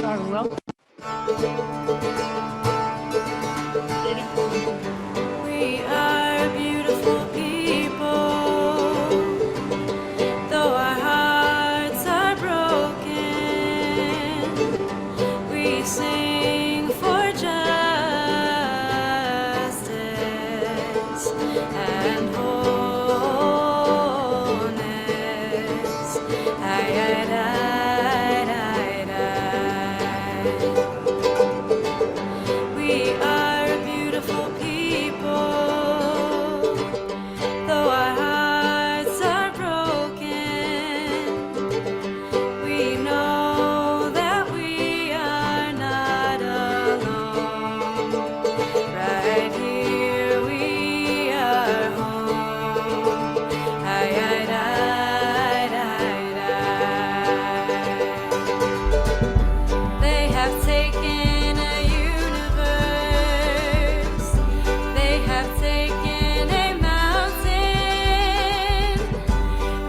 are welcome. We are beautiful people, though our hearts are broken. We sing for justice and wholeness. Aye, aye, aye, aye, aye. We are beautiful people, though our hearts are broken. We know that we are not alone. Right here we are home. Aye, aye, aye, aye, aye. They have taken a universe. They have taken a mountain.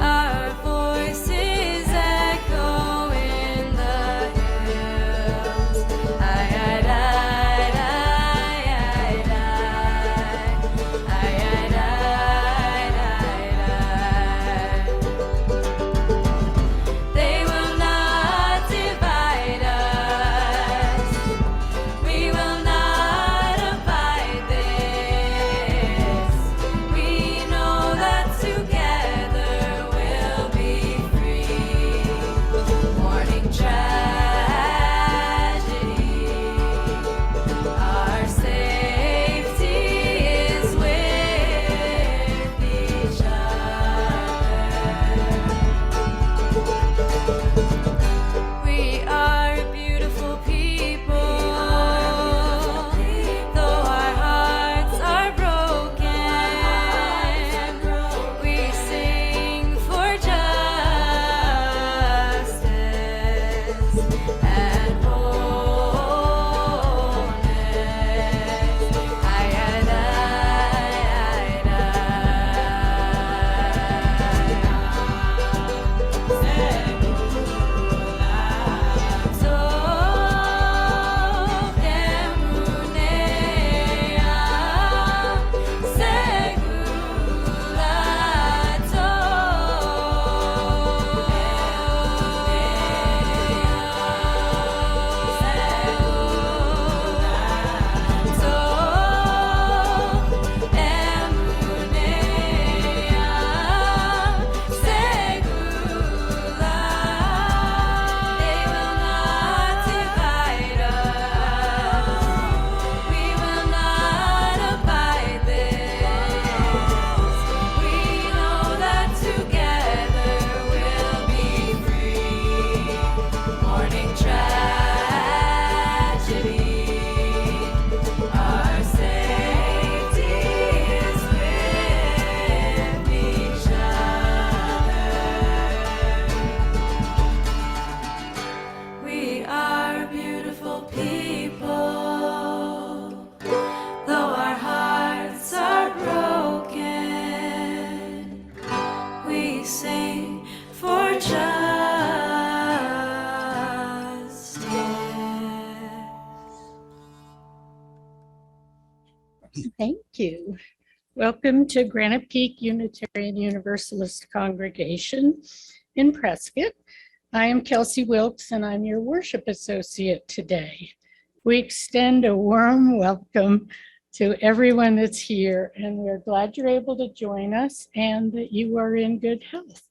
Our voices echo in the hills. Aye, aye, aye, aye, aye, aye. Aye, aye, aye, aye, aye. They will not divide us. We will not abide this. We know that together we'll be free. Mourning tragedy, our safety is with each other. We are beautiful people, though our hearts are broken. We sing for justice and wholeness. Aye, aye, aye, They will not divide us. We will not abide this. We know that together we'll be free. Mourning tragedy, our safety is with each other. We are beautiful people, though our hearts are broken. We sing for justice. Thank you. Welcome to Granite Peak Unitarian Universalist Congregation in Prescott. I am Kelsey Wilkes, and I'm your worship associate today. We extend a warm welcome to everyone that's here, and we're glad you're able to join us and that you are in good health.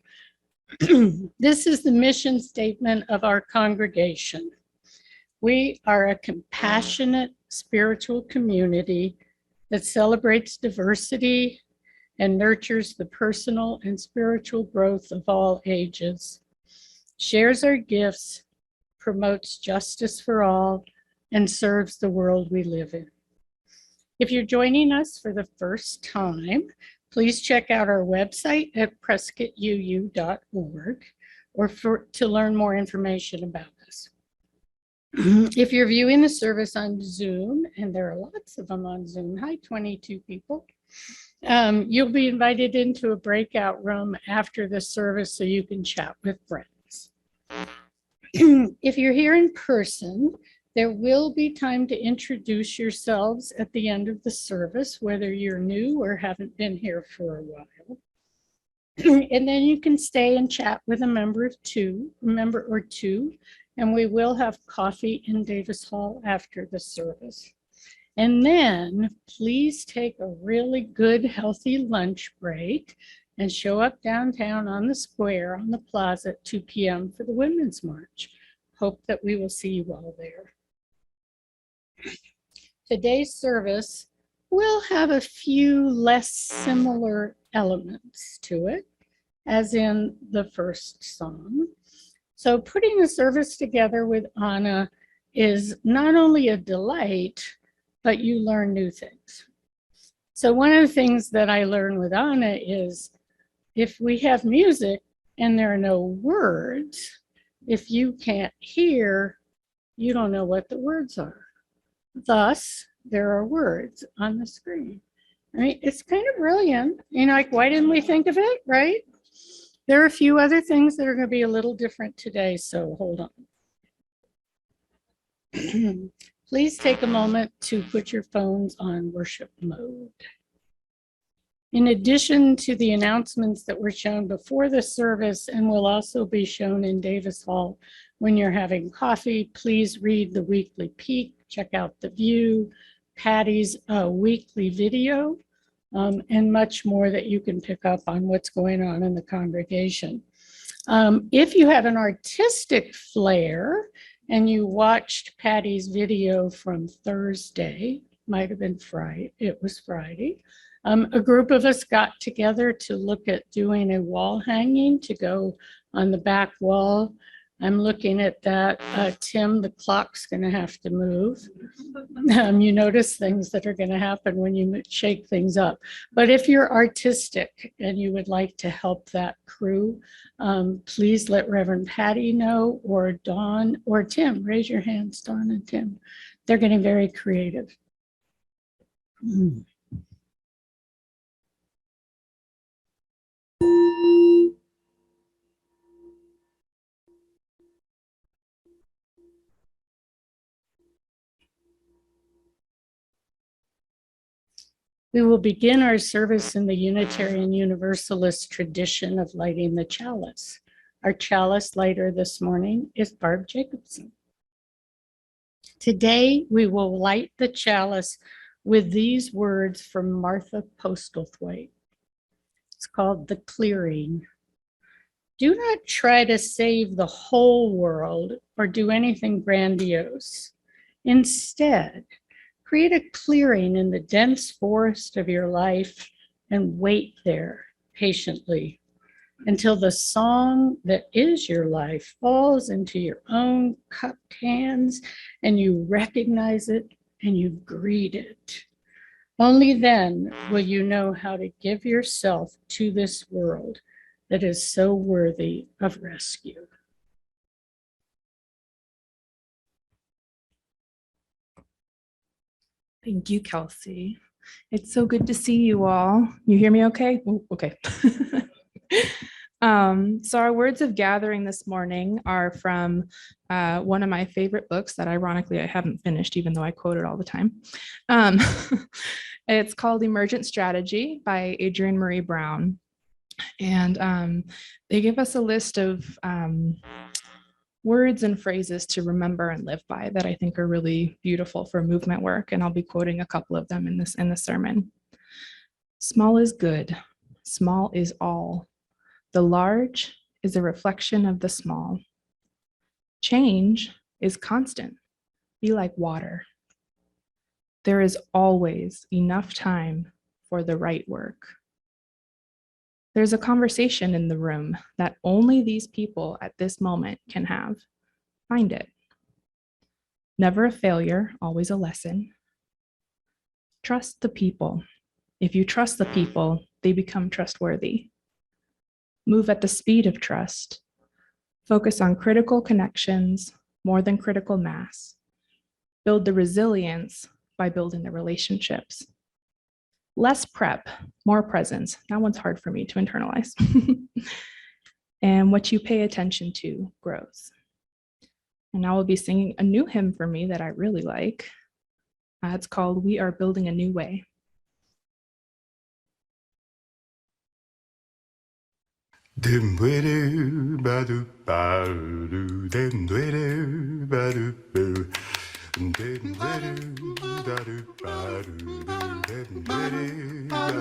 This is the mission statement of our congregation. We are a compassionate spiritual community that celebrates diversity and nurtures the personal and spiritual growth of all ages, shares our gifts, promotes justice for all, and serves the world we live in. If you're joining us for the first time, please check out our website at prescottuu.org or to learn more information about us. If you're viewing the service on Zoom, and there are lots of them on Zoom, hi 22 people, you'll be invited into a breakout room after the service so you can chat with friends. If you're here in person, there will be time to introduce yourselves at the end of the service, whether you're new or haven't been here for a while. And then you can stay and chat with a member or two, and we will have coffee in Davis Hall after the service. And then please take a really good, healthy lunch break and show up downtown on the square on the plaza at 2 p.m. for the Women's March. Hope that we will see you all there. Today's service will have a few less similar elements to it, as in the first song. So putting the service together with Anna is not only a delight, but you learn new things. So one of the things that I learned with Anna is if we have music and there are no words, if you can't hear, you don't know what the words are. Thus, there are words on the screen. I mean, it's kind of brilliant. You know, like, why didn't we think of it, right? There are a few other things that are going to be a little different today, so hold on. Please take a moment to put your phones on worship mode. In addition to the announcements that were shown before the service and will also be shown in Davis Hall when you're having coffee, please read the weekly peek, check out the view, Patty's weekly video, and much more that you can pick up on what's going on in the congregation. If you have an artistic flair and you watched Patty's video from Thursday, might have been Friday, it was Friday, a group of us got together to look at doing a wall hanging to go on the back wall. I'm looking at that. Tim, the clock's going to have to move. You notice things that are going to happen when you shake things up. But if you're artistic and you would like to help that crew, please let Reverend Patty know, or Dawn or Tim. Raise your hands, Dawn and Tim. They're getting very creative. We will begin our service in the Unitarian Universalist tradition of lighting the chalice. Our chalice lighter this morning is Barb Jacobson. Today, we will light the chalice with these words from Martha Postlethwaite. It's called The Clearing. Do not try to save the whole world or do anything grandiose. Instead, create a clearing in the dense forest of your life and wait there patiently until the song that is your life falls into your own cupped hands and you recognize it and you greet it. Only then will you know how to give yourself to this world that is so worthy of rescue. Thank you, Kelsey. It's so good to see you all. You hear me okay? Ooh, okay. So our words of gathering this morning are from one of my favorite books that ironically I haven't finished, even though I quote it all the time. It's called Emergent Strategy by Adrienne Marie Brown. And they give us a list of words and phrases to remember and live by that I think are really beautiful for movement work. And I'll be quoting a couple of them in the sermon. Small is good. Small is all. The large is a reflection of the small. Change is constant. Be like water. There is always enough time for the right work. There's a conversation in the room that only these people at this moment can have. Find it. Never a failure, always a lesson. Trust the people. If you trust the people, they become trustworthy. Move at the speed of trust. Focus on critical connections more than critical mass. Build the resilience by building the relationships. Less prep, more presence. That one's hard for me to internalize. And what you pay attention to grows. And now we'll be singing a new hymn for me that I really like. It's called We Are Building a New Way. Dim wedu badu badu dim wedu badu boo dim wedu badu badu dim wedu badu.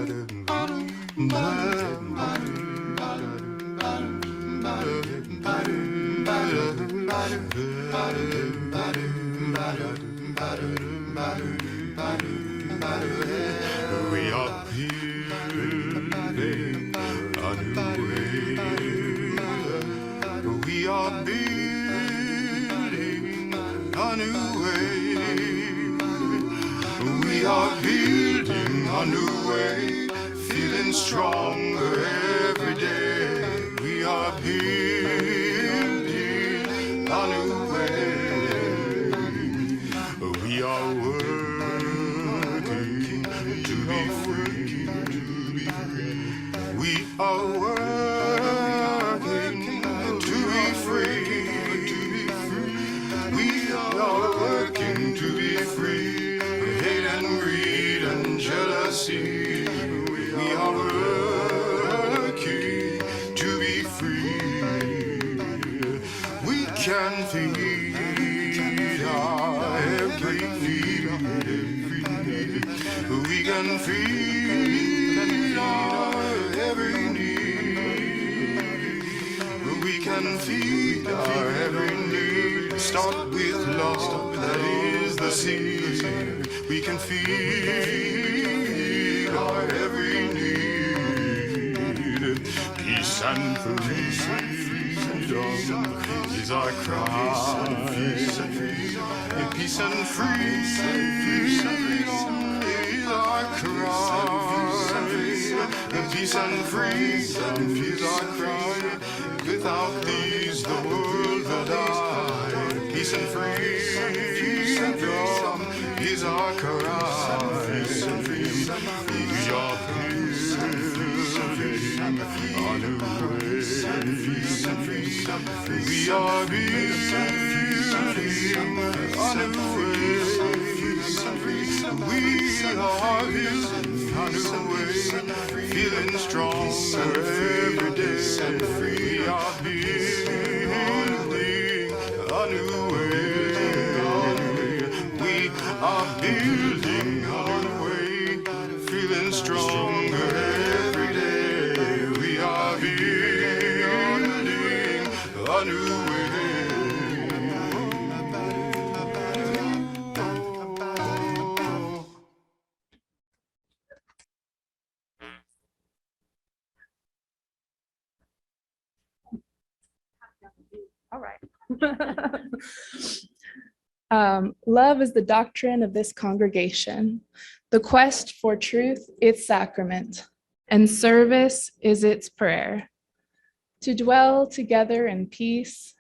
We are building a new way. We are building a new way. We are building a new way, feeling stronger every day. We are building a new way. We are working to be free. We are working to be free. We are working to be free. Hate and greed and jealousy. We are working to be free. We can feed our every need. We can feed our every need. We can feed our every need. Start with love, that is the seed. We can feed our every need. Peace and freedom is our cry. Peace and freedom is our cry. Peace and freedom is our cry. Without these, the world will die. Peace and freedom is our cry. We are building a new way. We are building a new way. We are building a new way, feeling stronger every day. We are building a new way. We are building a new way, feeling stronger every day. We are building a new way. All right. Love is the doctrine of this congregation. The quest for truth, its sacrament, and service is its prayer. To dwell together in peace,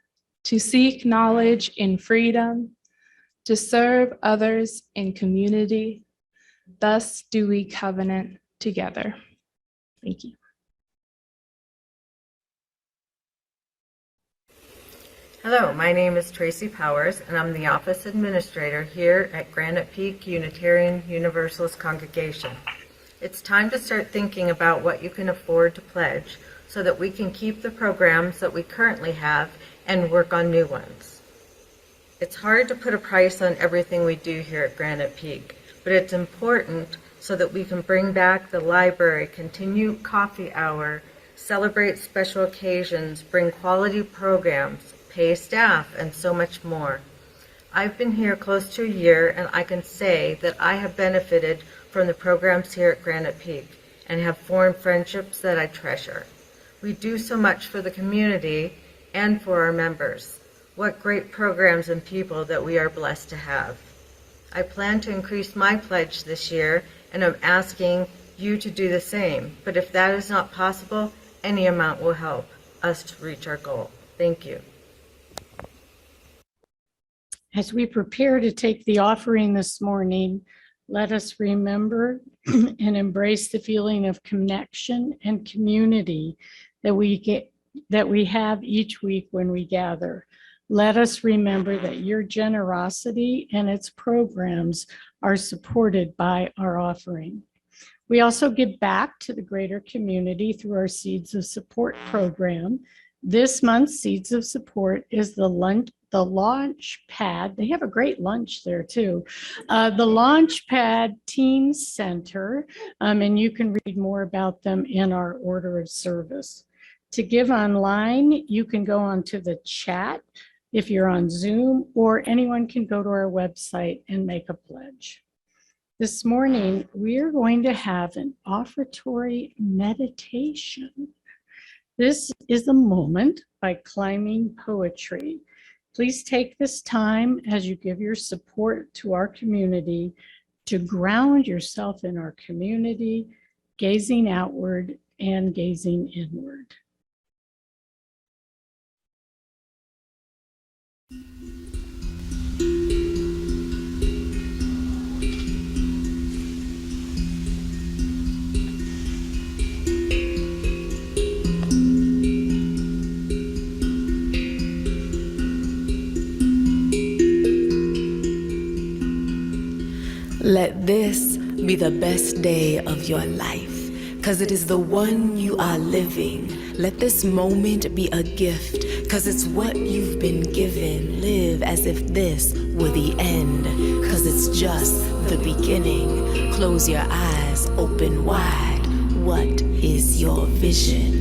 to seek knowledge in freedom, to serve others in community. Thus do we covenant together. Thank you. Hello, my name is Tracy Powers, and I'm the office administrator here at Granite Peak Unitarian Universalist Congregation. It's time to start thinking about what you can afford to pledge so that we can keep the programs that we currently have and work on new ones. It's hard to put a price on everything we do here at Granite Peak, but it's important so that we can bring back the library, continue coffee hour, celebrate special occasions, bring quality programs, pay staff, and so much more. I've been here close to a year, and I can say that I have benefited from the programs here at Granite Peak and have formed friendships that I treasure. We do so much for the community and for our members. What great programs and people that we are blessed to have. I plan to increase my pledge this year, and I'm asking you to do the same. But if that is not possible, any amount will help us to reach our goal. Thank you. As we prepare to take the offering this morning, let us remember and embrace the feeling of connection and community that we have each week when we gather. Let us remember that your generosity and its programs are supported by our offering. We also give back to the greater community through our Seeds of Support program. This month's Seeds of Support is the launch pad. They have a great lunch there too. The launch pad Teen Center, and you can read more about them in our order of service. To give online, you can go onto the chat if you're on Zoom, or anyone can go to our website and make a pledge. This morning, we are going to have an offertory meditation. This is a moment by Climbing Poetry. Please take this time as you give your support to our community to ground yourself in our community, gazing outward and gazing inward. Let this be the best day of your life, 'cause it is the one you are living. Let this moment be a gift, 'cause it's what you've been given. Live as if this were the end, 'cause it's just the beginning. Close your eyes, open wide. What is your vision?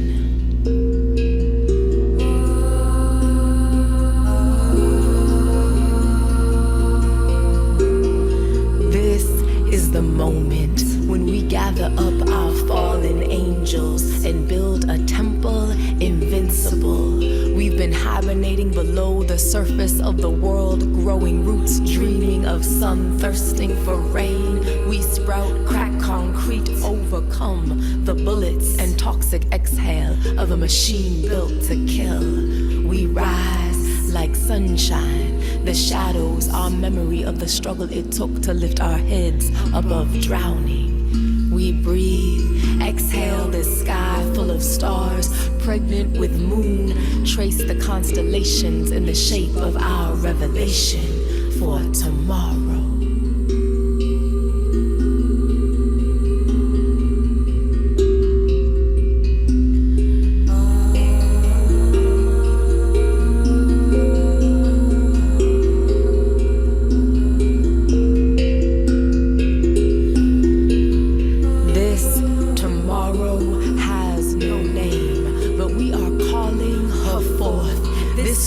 The moment when we gather up our fallen angels and build a temple invincible. We've been hibernating below the surface of the world, growing roots, dreaming of sun, thirsting for rain. We sprout, crack concrete, overcome the bullets and toxic exhale of a machine built to kill. We rise like sunshine. The shadows, our memory of the struggle it took to lift our heads above drowning. We breathe, exhale this sky full of stars, pregnant with moon. Trace the constellations in the shape of our revelation for tomorrow.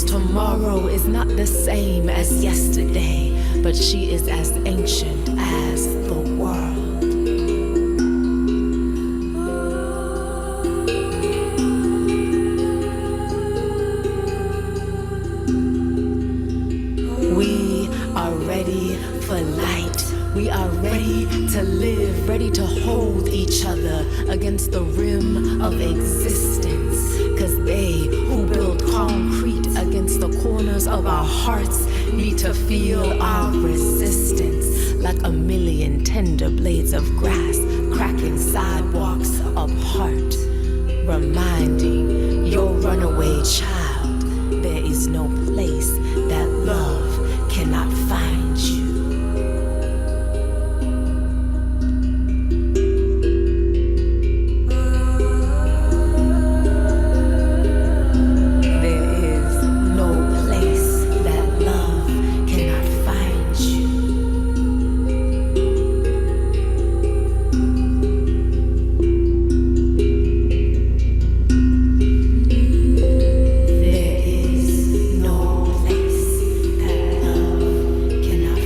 Tomorrow is not the same as yesterday, but she is as ancient as the world. We are ready for light. We are ready to live, ready to hold each other against the rim of existence. 'Cause they who build concrete against the corners of our hearts need to feel our resistance, like a million tender blades of grass cracking sidewalks apart, reminding your runaway child there is no place that love cannot find you. Cannot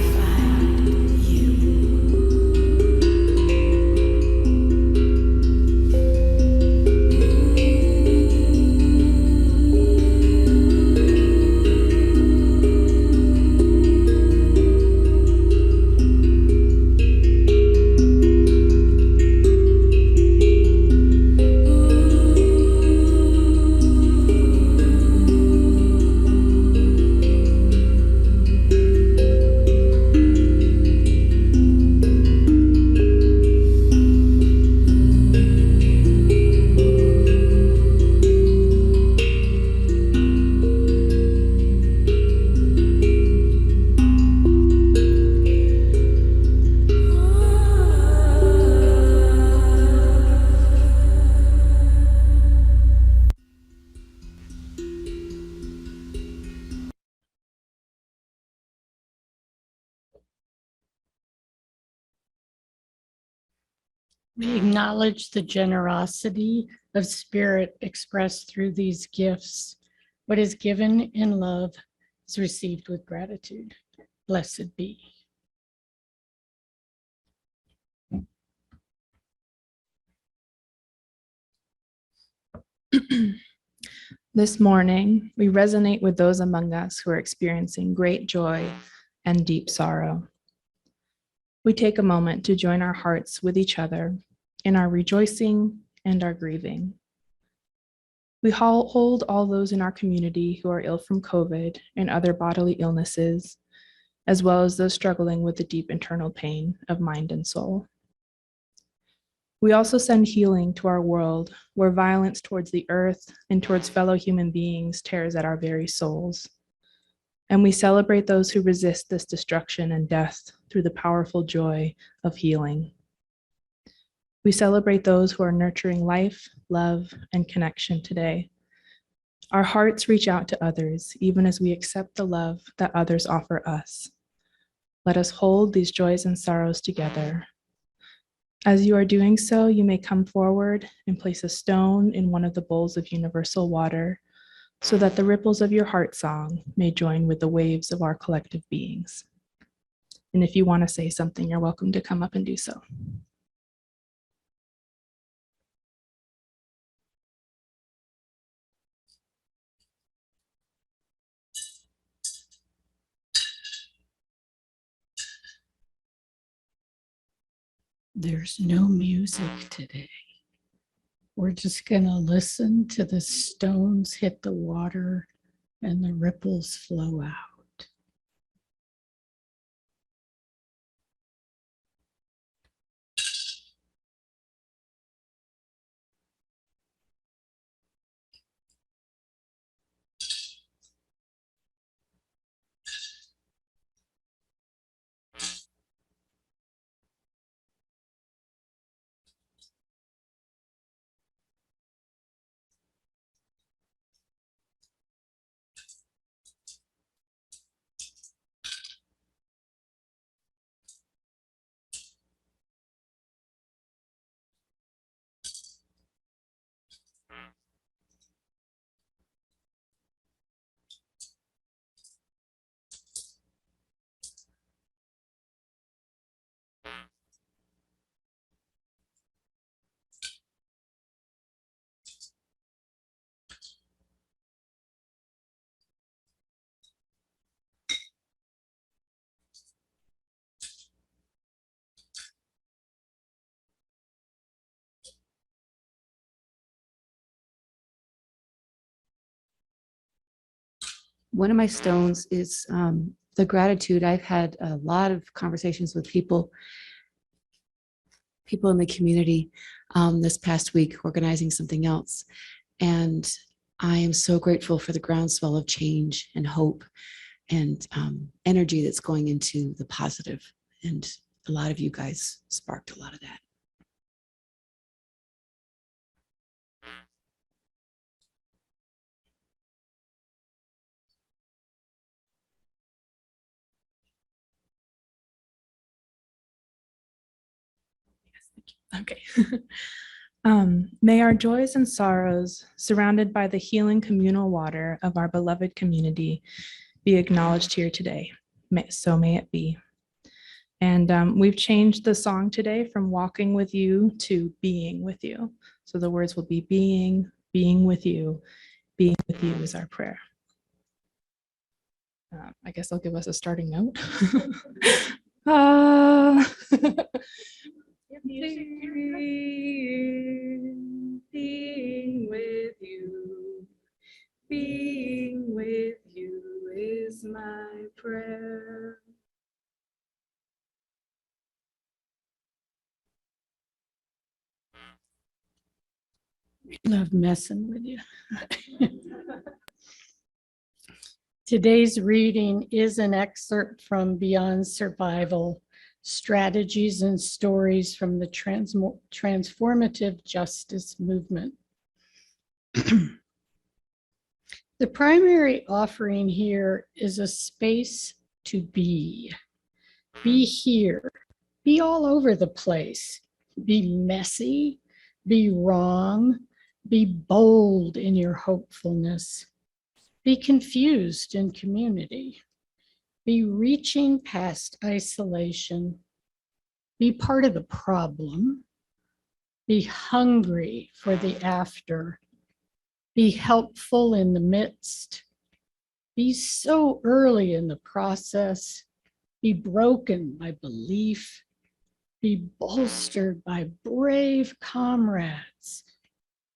We acknowledge the generosity of spirit expressed through these gifts. What is given in love is received with gratitude. Blessed be. This morning, we resonate with those among us who are experiencing great joy and deep sorrow. We take a moment to join our hearts with each other in our rejoicing and our grieving. We hold all those in our community who are ill from COVID and other bodily illnesses, as well as those struggling with the deep internal pain of mind and soul. We also send healing to our world where violence towards the earth and towards fellow human beings tears at our very souls. And we celebrate those who resist this destruction and death through the powerful joy of healing. We celebrate those who are nurturing life, love, and connection today. Our hearts reach out to others, even as we accept the love that others offer us. Let us hold these joys and sorrows together. As you are doing so, you may come forward and place a stone in one of the bowls of universal water so that the ripples of your heart song may join with the waves of our collective beings. And if you want to say something, you're welcome to come up and do so. There's no music today. We're just going to listen to the stones hit the water and the ripples flow out. One of my stones is the gratitude. I've had a lot of conversations with people in the community this past week organizing something else. And I am so grateful for the groundswell of change and hope and energy that's going into the positive. And a lot of you guys sparked a lot of that. Okay. May our joys and sorrows, surrounded by the healing communal water of our beloved community, be acknowledged here today. So may it be. And we've changed the song today from walking with you to being with you. So the words will be being with you is our prayer. I guess I'll give us a starting note. Being with you is my prayer. Love messing with you. Today's reading is an excerpt from Beyond Survival, Strategies and Stories from the Transformative Justice Movement. The primary offering here is a space to be. Be here. Be all over the place. Be messy, be wrong, be bold in your hopefulness, be confused in community, be reaching past isolation, be part of the problem, be hungry for the after, be helpful in the midst, be so early in the process, be broken by belief, be bolstered by brave comrades,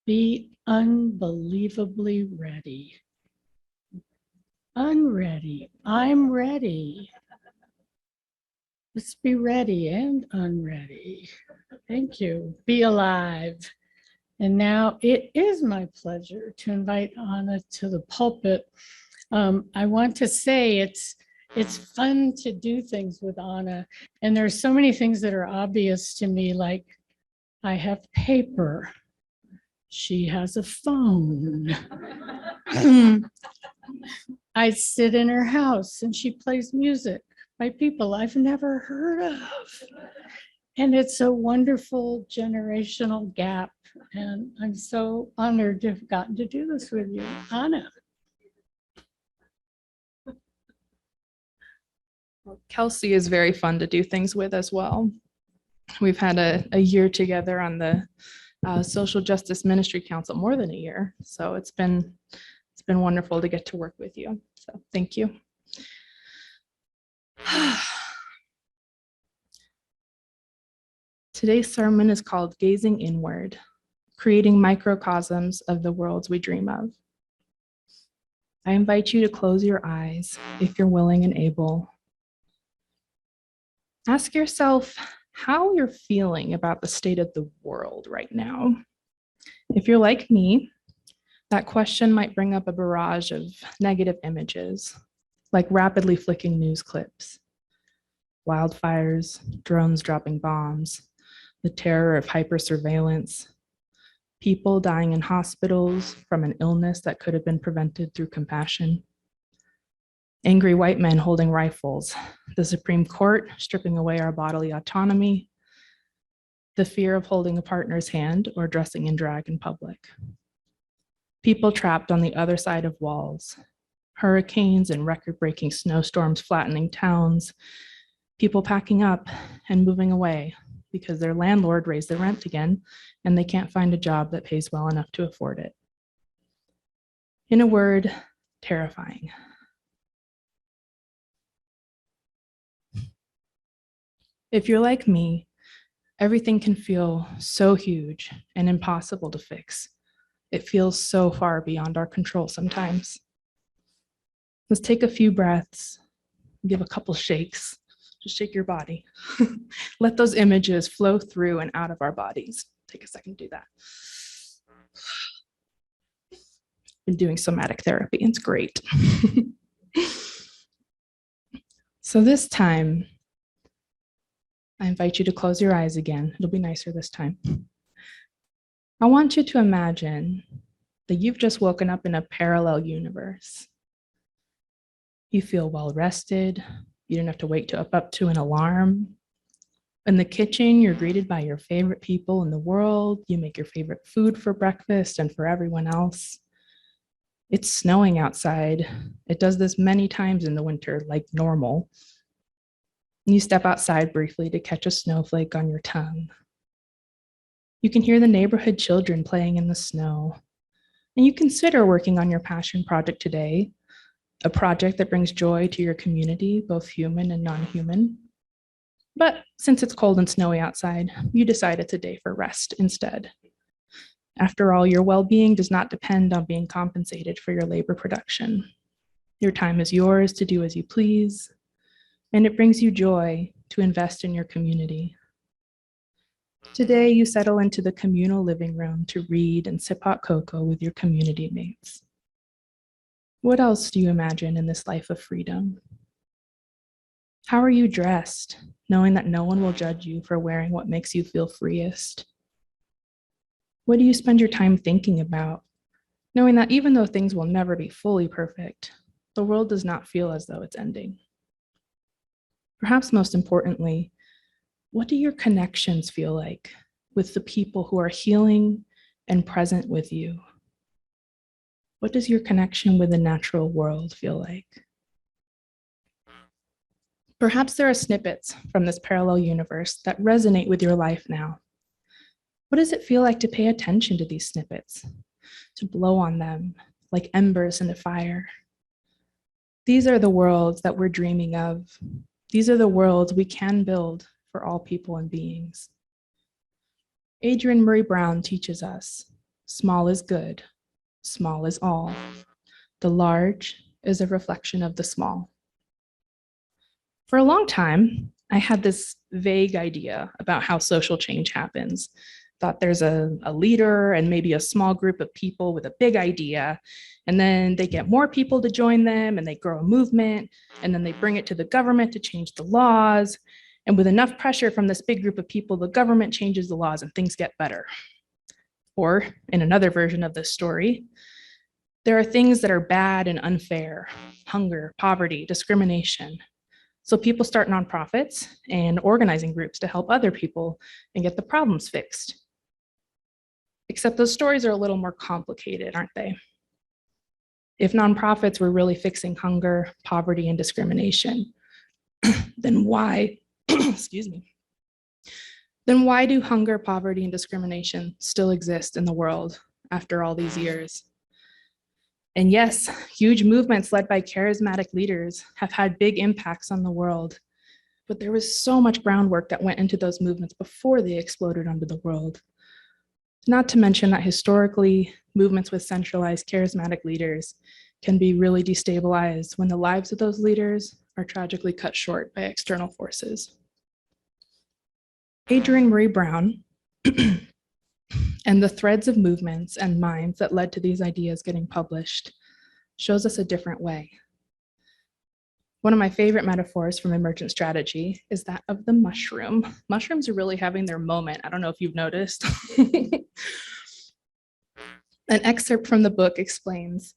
be unbelievably ready. Unready, I'm ready. Let's be ready and unready. Thank you. Be alive. And now it is my pleasure to invite Anna to the pulpit. I want to say it's fun to do things with Anna. And there's so many things that are obvious to me, like I have paper. She has a phone. I sit in her house and she plays music by people I've never heard of. And it's a wonderful generational gap. And I'm so honored to have gotten to do this with you, Anna. Kelsey is very fun to do things with as well. We've had a year together on the Social Justice Ministry Council, more than a year. So it's been wonderful to get to work with you. So thank you. Today's sermon is called Gazing Inward, Creating Microcosms of the Worlds We Dream of. I invite you to close your eyes if you're willing and able. Ask yourself how you're feeling about the state of the world right now. If you're like me, that question might bring up a barrage of negative images, like rapidly flicking news clips, wildfires, drones dropping bombs, the terror of hypersurveillance, people dying in hospitals from an illness that could have been prevented through compassion, angry white men holding rifles, the Supreme Court stripping away our bodily autonomy, the fear of holding a partner's hand or dressing in drag in public. People trapped on the other side of walls, hurricanes and record-breaking snowstorms flattening towns, people packing up and moving away because their landlord raised their rent again and they can't find a job that pays well enough to afford it. In a word, terrifying. If you're like me, everything can feel so huge and impossible to fix. It feels so far beyond our control sometimes. Let's take a few breaths, give a couple shakes, just shake your body. Let those images flow through and out of our bodies. Take a second to do that. Been doing somatic therapy, it's great. So this time, I invite you to close your eyes again. It'll be nicer this time. I want you to imagine that you've just woken up in a parallel universe. You feel well rested. You don't have to wake up to an alarm. In the kitchen, you're greeted by your favorite people in the world. You make your favorite food for breakfast and for everyone else. It's snowing outside. It does this many times in the winter, like normal. You step outside briefly to catch a snowflake on your tongue. You can hear the neighborhood children playing in the snow. And you consider working on your passion project today, a project that brings joy to your community, both human and non-human. But since it's cold and snowy outside, you decide it's a day for rest instead. After all, your well-being does not depend on being compensated for your labor production. Your time is yours to do as you please, and it brings you joy to invest in your community. Today, you settle into the communal living room to read and sip hot cocoa with your community mates. What else do you imagine in this life of freedom? How are you dressed, knowing that no one will judge you for wearing what makes you feel freest? What do you spend your time thinking about, knowing that even though things will never be fully perfect, the world does not feel as though it's ending? Perhaps most importantly, what do your connections feel like with the people who are healing and present with you? What does your connection with the natural world feel like? Perhaps there are snippets from this parallel universe that resonate with your life now. What does it feel like to pay attention to these snippets, to blow on them like embers in a fire? These are the worlds that we're dreaming of. These are the worlds we can build for all people and beings. Adrienne Maree Brown teaches us, small is good, small is all. The large is a reflection of the small. For a long time, I had this vague idea about how social change happens. Thought there's a leader and maybe a small group of people with a big idea, and then they get more people to join them and they grow a movement, and then they bring it to the government to change the laws. And with enough pressure from this big group of people, the government changes the laws and things get better. Or in another version of this story, there are things that are bad and unfair: hunger, poverty, discrimination. So people start nonprofits and organizing groups to help other people and get the problems fixed. Except those stories are a little more complicated, aren't they? If nonprofits were really fixing hunger, poverty, and discrimination, then why, excuse me, then why do hunger, poverty, and discrimination still exist in the world after all these years? And yes, huge movements led by charismatic leaders have had big impacts on the world, but there was so much groundwork that went into those movements before they exploded onto the world. Not to mention that historically, movements with centralized charismatic leaders can be really destabilized when the lives of those leaders are tragically cut short by external forces. Adrienne Maree Brown and the threads of movements and minds that led to these ideas getting published shows us a different way. One of my favorite metaphors from emergent strategy is that of the mushroom. Mushrooms are really having their moment. I don't know if you've noticed. An excerpt from the book explains,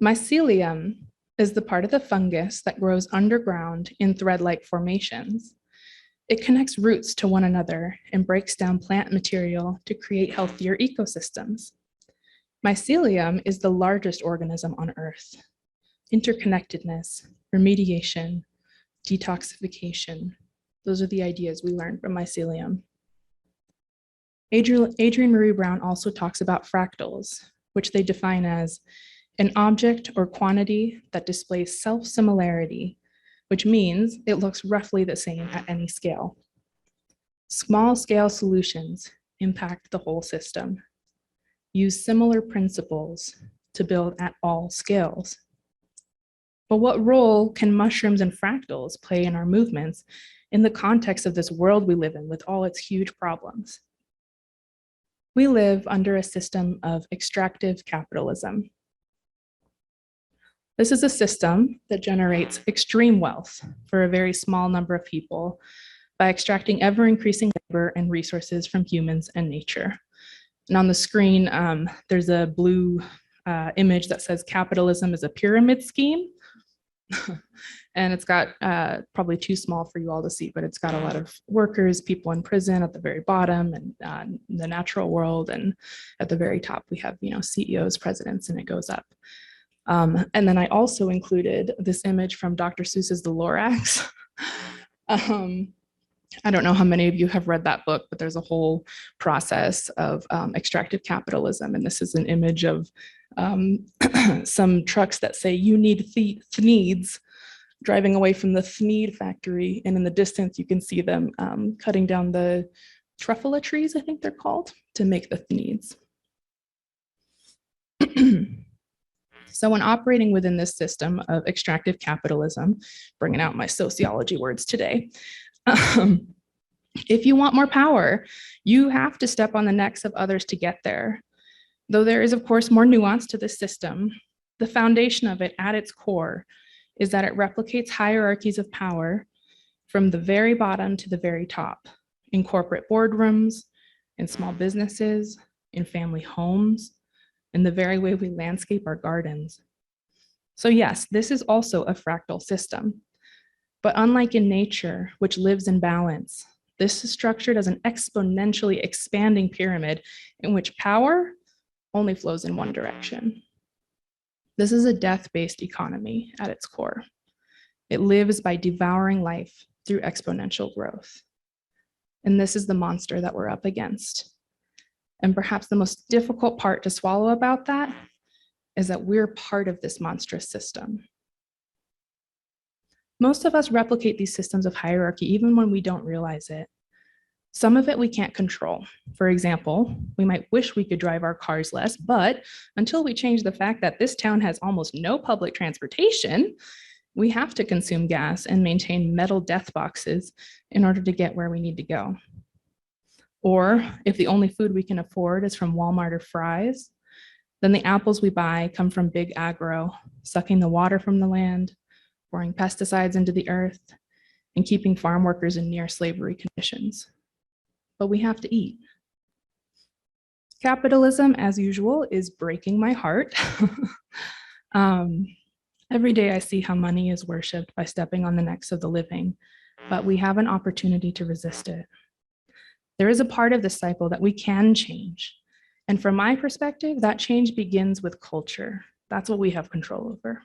mycelium is the part of the fungus that grows underground in thread-like formations. It connects roots to one another and breaks down plant material to create healthier ecosystems. Mycelium is the largest organism on Earth. Interconnectedness, remediation, detoxification. Those are the ideas we learned from mycelium. Adrienne Maree Brown also talks about fractals, which they define as an object or quantity that displays self-similarity, which means it looks roughly the same at any scale. Small-scale solutions impact the whole system. Use similar principles to build at all scales. But what role can mushrooms and fractals play in our movements in the context of this world we live in with all its huge problems? We live under a system of extractive capitalism. This is a system that generates extreme wealth for a very small number of people by extracting ever-increasing labor and resources from humans and nature. And on the screen, there's a blue image that says capitalism is a pyramid scheme. And it's got probably too small for you all to see, but it's got a lot of workers, people in prison at the very bottom, and the natural world. And at the very top, we have, CEOs, presidents, and it goes up. And then I also included this image from Dr. Seuss's The Lorax. I don't know how many of you have read that book, but there's a whole process of extractive capitalism. And this is an image of some trucks that say, you need Thneeds, driving away from the Thneed factory. And in the distance, you can see them cutting down the truffula trees, I think they're called, to make the Thneeds. So when operating within this system of extractive capitalism, bringing out my sociology words today, if you want more power, you have to step on the necks of others to get there. Though there is, of course, more nuance to this system, the foundation of it at its core is that it replicates hierarchies of power from the very bottom to the very top, in corporate boardrooms, in small businesses, in family homes, in the very way we landscape our gardens. So yes, this is also a fractal system. But unlike in nature, which lives in balance, This is structured as an exponentially expanding pyramid in which power only flows in one direction. This is a death-based economy at its core. It lives by devouring life through exponential growth. And this is the monster that we're up against. And perhaps the most difficult part to swallow about that is that we're part of this monstrous system. Most of us replicate these systems of hierarchy even when we don't realize it. Some of it we can't control. For example, we might wish we could drive our cars less, but until we change the fact that this town has almost no public transportation, we have to consume gas and maintain metal death boxes in order to get where we need to go. Or if the only food we can afford is from Walmart or Fry's, then the apples we buy come from big agro, sucking the water from the land, pouring pesticides into the earth, and keeping farm workers in near slavery conditions. But we have to eat. Capitalism, as usual, is breaking my heart. Every day I see how money is worshipped by stepping on the necks of the living, but we have an opportunity to resist it. There is a part of this cycle that we can change. And from my perspective, that change begins with culture. That's what we have control over.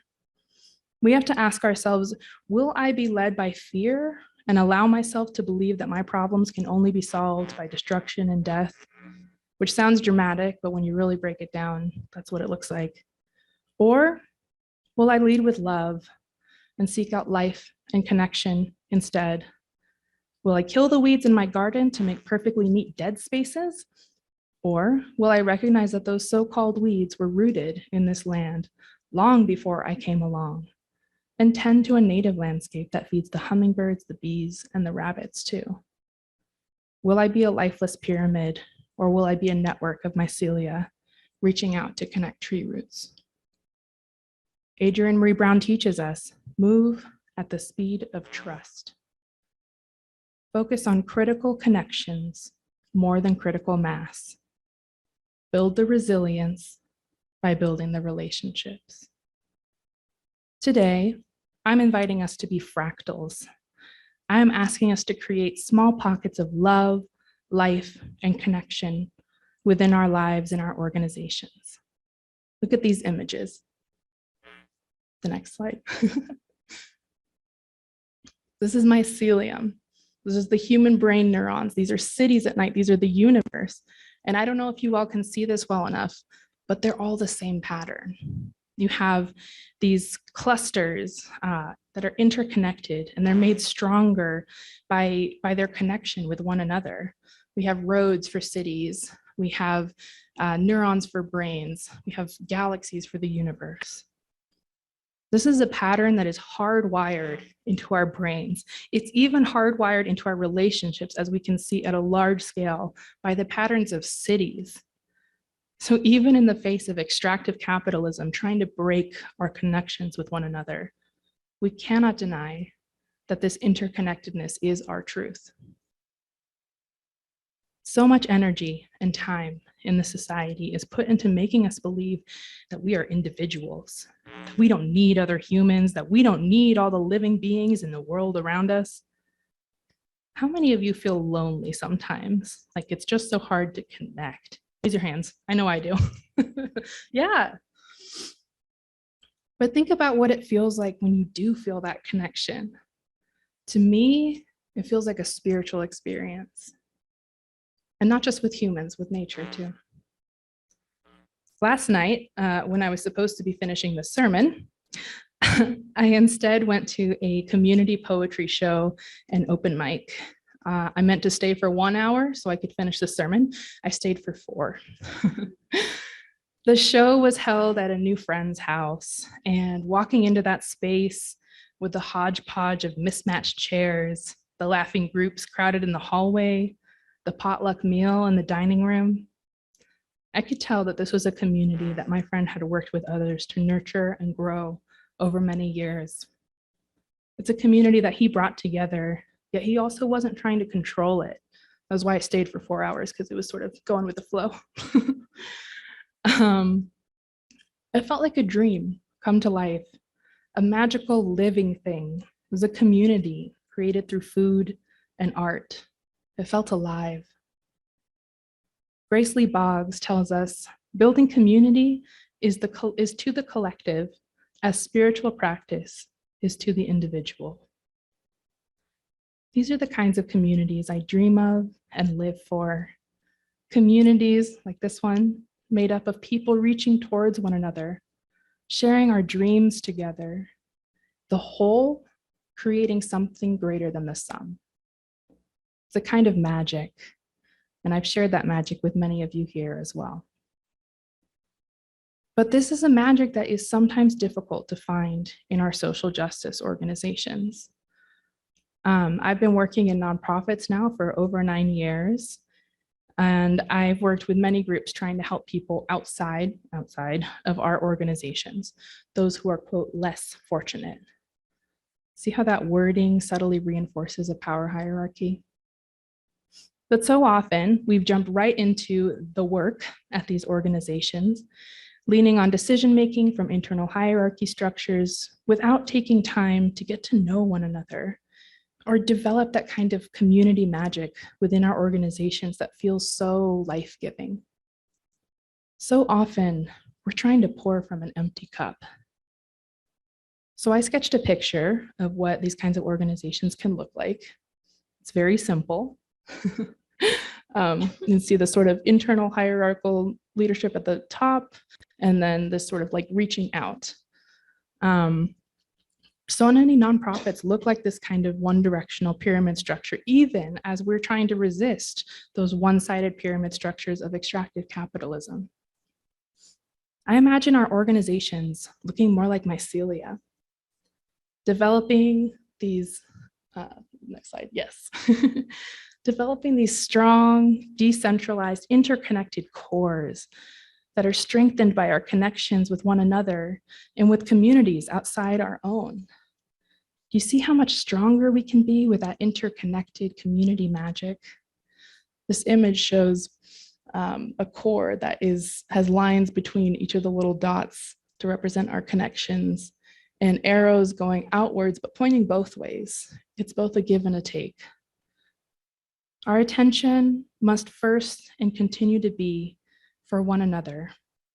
We have to ask ourselves, will I be led by fear and allow myself to believe that my problems can only be solved by destruction and death? Which sounds dramatic, but when you really break it down, that's what it looks like. Or will I lead with love and seek out life and connection instead? Will I kill the weeds in my garden to make perfectly neat dead spaces? Or will I recognize that those so-called weeds were rooted in this land long before I came along, and tend to a native landscape that feeds the hummingbirds, the bees, and the rabbits too? Will I be a lifeless pyramid, or will I be a network of mycelia reaching out to connect tree roots? Adrienne Marie Brown teaches us, move at the speed of trust. Focus on critical connections more than critical mass. Build the resilience by building the relationships. Today, I'm inviting us to be fractals. I am asking us to create small pockets of love, life, and connection within our lives and our organizations. Look at these images. The next slide. This is mycelium. This is the human brain neurons. These are cities at night. These are the universe. And I don't know if you all can see this well enough, but they're all the same pattern. You have these clusters that are interconnected, and they're made stronger by their connection with one another. We have roads for cities. We have neurons for brains. We have galaxies for the universe. This is a pattern that is hardwired into our brains. It's even hardwired into our relationships, as we can see at a large scale by the patterns of cities. So even in the face of extractive capitalism trying to break our connections with one another, we cannot deny that this interconnectedness is our truth. So much energy and time in the society is put into making us believe that we are individuals, that we don't need other humans, that we don't need all the living beings in the world around us. How many of you feel lonely sometimes? Like it's just so hard to connect? Raise your hands. I know I do. Yeah. But think about what it feels like when you do feel that connection. To me, it feels like a spiritual experience. And not just with humans, with nature too. Last night, when I was supposed to be finishing the sermon, I instead went to a community poetry show and open mic. I meant to stay for 1 hour so I could finish the sermon. I stayed for 4. The show was held at a new friend's house, and walking into that space with the hodgepodge of mismatched chairs, the laughing groups crowded in the hallway, the potluck meal in the dining room, I could tell that this was a community that my friend had worked with others to nurture and grow over many years. It's a community that he brought together, yet he also wasn't trying to control it. That's why I stayed for 4 hours, because it was sort of going with the flow. It felt like a dream come to life, a magical living thing. It was a community created through food and art, It felt alive. Grace Lee Boggs tells us, building community is to the collective as spiritual practice is to the individual. These are the kinds of communities I dream of and live for. Communities like this one, made up of people reaching towards one another, sharing our dreams together, the whole creating something greater than the sum. It's a kind of magic, and I've shared that magic with many of you here as well. But this is a magic that is sometimes difficult to find in our social justice organizations. I've been working in nonprofits now for over 9 years, and I've worked with many groups trying to help people outside of our organizations, those who are, quote, less fortunate. See how that wording subtly reinforces a power hierarchy? But so often we've jumped right into the work at these organizations, leaning on decision-making from internal hierarchy structures without taking time to get to know one another or develop that kind of community magic within our organizations that feels so life-giving. So often we're trying to pour from an empty cup. So I sketched a picture of what these kinds of organizations can look like. It's very simple. You can see the sort of internal hierarchical leadership at the top, and then this sort of like reaching out. So many nonprofits look like this kind of one-directional pyramid structure, even as we're trying to resist those one-sided pyramid structures of extractive capitalism. I imagine our organizations looking more like mycelia, developing these, next slide, yes. Developing these strong, decentralized, interconnected cores that are strengthened by our connections with one another and with communities outside our own. Do you see how much stronger we can be with that interconnected community magic? This image shows a core that has lines between each of the little dots to represent our connections, and arrows going outwards but pointing both ways. It's both a give and a take. Our attention must first and continue to be for one another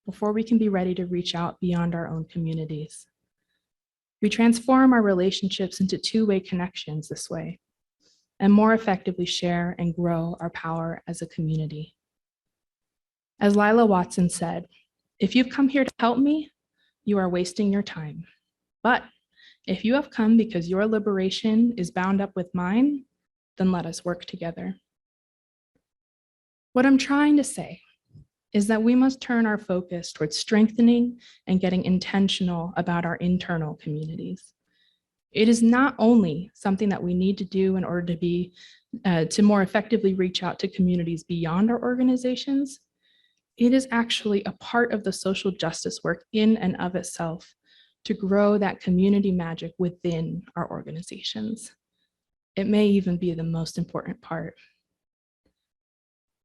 before we can be ready to reach out beyond our own communities. We transform our relationships into two-way connections this way and more effectively share and grow our power as a community. As Lila Watson said, if you've come here to help me, you are wasting your time. But if you have come because your liberation is bound up with mine, then let us work together. What I'm trying to say is that we must turn our focus towards strengthening and getting intentional about our internal communities. It is not only something that we need to do in order to more effectively reach out to communities beyond our organizations. It is actually a part of the social justice work in and of itself to grow that community magic within our organizations. It may even be the most important part.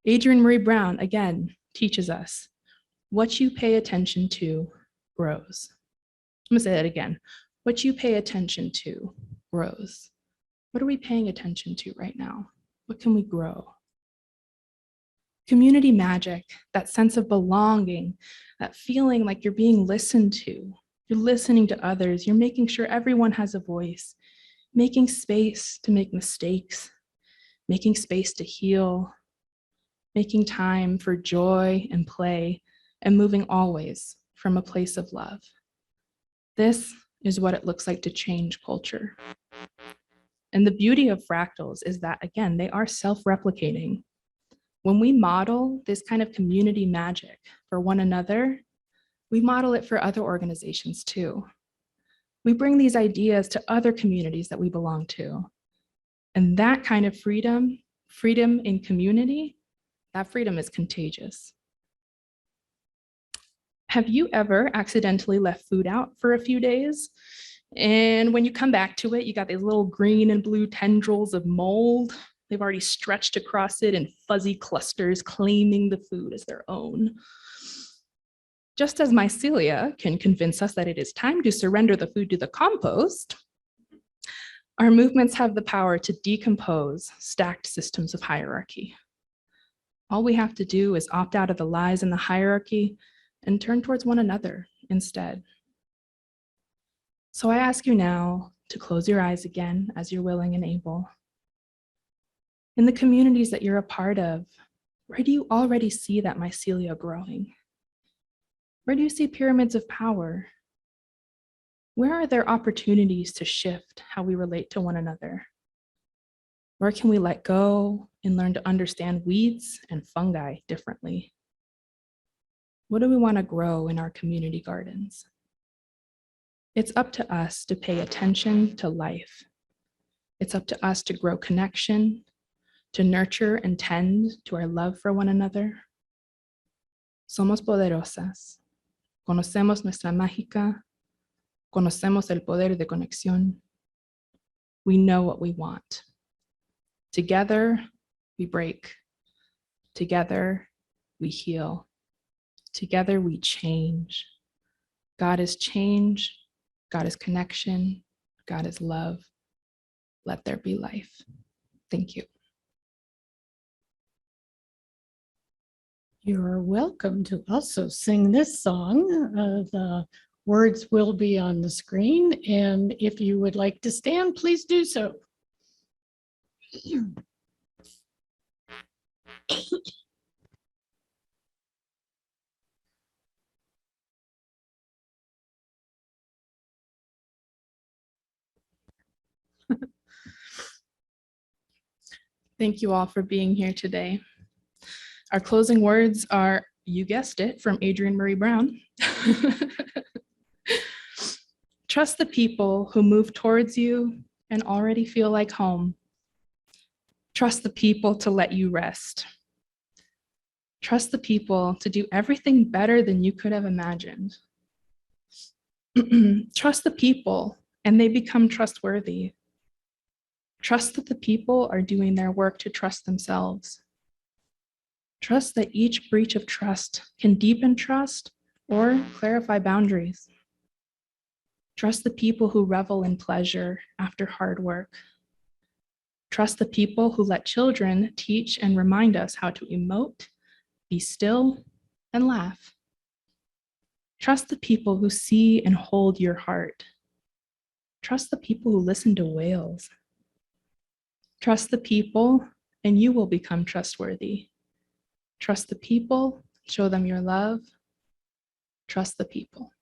Adrienne Marie Brown, again, teaches us, what you pay attention to grows. I'm gonna say that again. What you pay attention to grows. What are we paying attention to right now? What can we grow? Community magic, that sense of belonging, that feeling like you're being listened to. You're listening to others. You're making sure everyone has a voice, making space to make mistakes, making space to heal, making time for joy and play, and moving always from a place of love. This is what it looks like to change culture. And the beauty of fractals is that, again, they are self-replicating. When we model this kind of community magic for one another, we model it for other organizations too. We bring these ideas to other communities that we belong to. And that kind of freedom in community, that freedom is contagious. Have you ever accidentally left food out for a few days? And when you come back to it, you got these little green and blue tendrils of mold. They've already stretched across it in fuzzy clusters, claiming the food as their own. Just as mycelia can convince us that it is time to surrender the food to the compost, Our movements have the power to decompose stacked systems of hierarchy. All we have to do is opt out of the lies in the hierarchy and turn towards one another instead. So I ask you now to close your eyes again as you're willing and able. In the communities that you're a part of, where do you already see that mycelia growing? Where do you see pyramids of power? Where are there opportunities to shift how we relate to one another? Where can we let go and learn to understand weeds and fungi differently? What do we want to grow in our community gardens? It's up to us to pay attention to life. It's up to us to grow connection, to nurture and tend to our love for one another. Somos poderosas. Conocemos nuestra mágica. Conocemos el poder de conexión. We know what we want. Together, we break. Together, we heal. Together, we change. God is change. God is connection. God is love. Let there be life. Thank you. You're welcome to also sing this song. The words will be on the screen, and if you would like to stand, please do so. Thank you all for being here today. Our closing words are, you guessed it, from Adrienne Marie Brown. Trust the people who move towards you and already feel like home. Trust the people to let you rest. Trust the people to do everything better than you could have imagined. Trust the people and they become trustworthy. Trust that the people are doing their work to trust themselves. Trust that each breach of trust can deepen trust or clarify boundaries. Trust the people who revel in pleasure after hard work. Trust the people who let children teach and remind us how to emote, be still, and laugh. Trust the people who see and hold your heart. Trust the people who listen to whales. Trust the people, and you will become trustworthy. Trust the people, show them your love. Trust the people.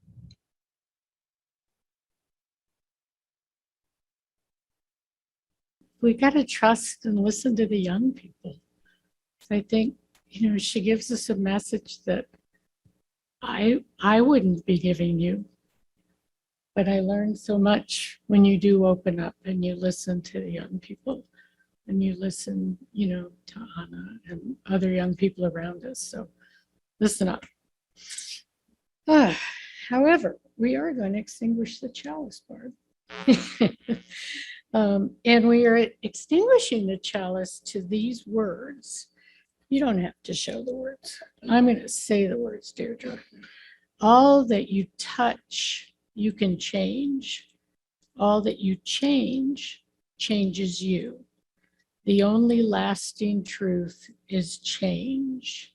We got to trust and listen to the young people. I think, she gives us a message that I wouldn't be giving you. But I learned so much when you do open up and you listen to the young people and you listen, to Anna and other young people around us. So listen up. However, we are going to extinguish the chalice, Barb. And we are extinguishing the chalice to these words. You don't have to show the words. I'm going to say the words, Deirdre. All that you touch, you can change. All that you change, changes you. The only lasting truth is change.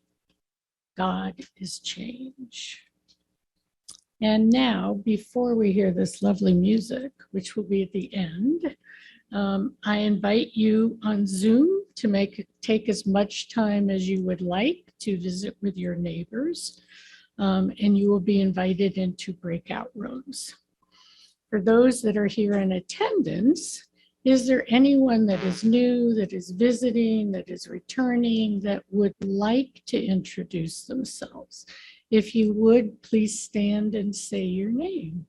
God is change. And now, before we hear this lovely music, which will be at the end, I invite you on Zoom to take as much time as you would like to visit with your neighbors, and you will be invited into breakout rooms. For those that are here in attendance, is there anyone that is new, that is visiting, that is returning, that would like to introduce themselves? If you would, please stand and say your name.